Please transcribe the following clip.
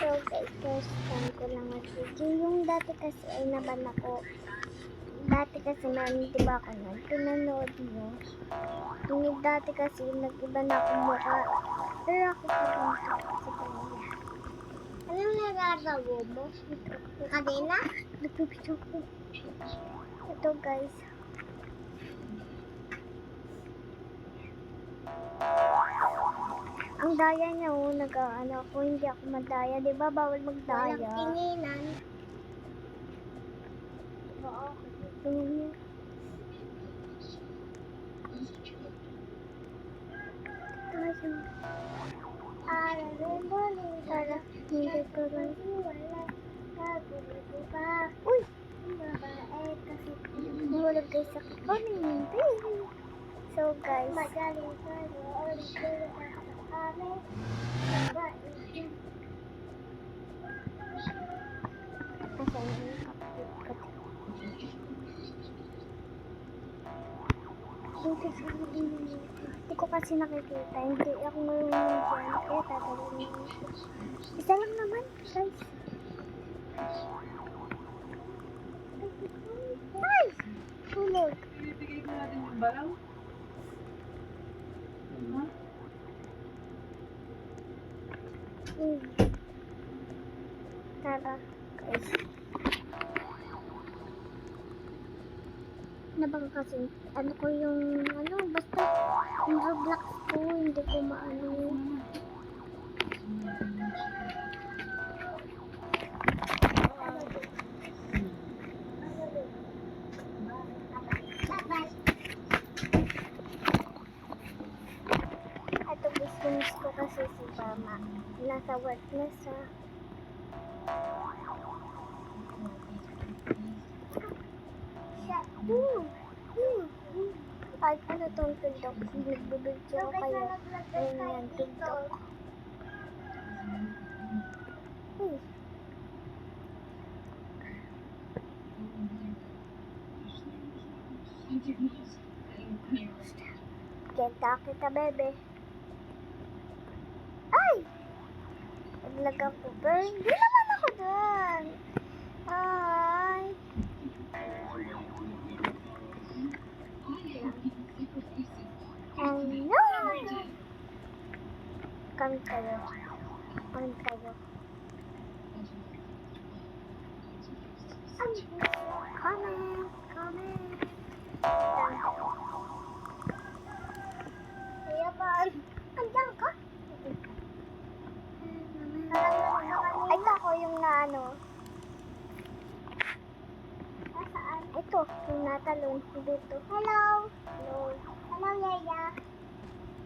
So guys, first time ko lang mag-video. Yung dati kasi ay naban ako. Dati kasi meron, di ba ako nun? Pinanood nyo. Yung dati kasi nag-iba na akong mukha. Pero ako pa rin ito sa kanila. Anong nagagawa mo? Yung kadena? Nagpipicture ko. Ito guys. Ang daya niya nag-ano ako, hindi ako madaya. Di ba bawal magdaya? Walang tinginan. Oo, tingin niya. Para hindi ko rin. Uy! Kasi nahulog guys sa kukunin. So guys, magaling ka. Hindi ko kasi nakikita. Hindi ako marunong dyan. Kaya tatalin mo. Isa lang naman, guys. Ay! Hulog. Ibigay ko natin yung balaw. Tara, guys. Nabang kasi, ano ko yung, basta, yung Roblox ko, hindi ko maano. Ito gusto ko kasi si Mama. Nasa work na sa... Ay, ano tong tundok? Nagbibidyo ko kayo. Ayun yan, tundok. Kita, bebe. Ay! Naglag ako, pero hindi naman ako doon. Ay! Hello! Comment kayo. Comment kayo. Comment. Kaya ba? Andiyan ka? Ay, ako yung naano. Nasaan? Ito, yung natalon dito. Hello!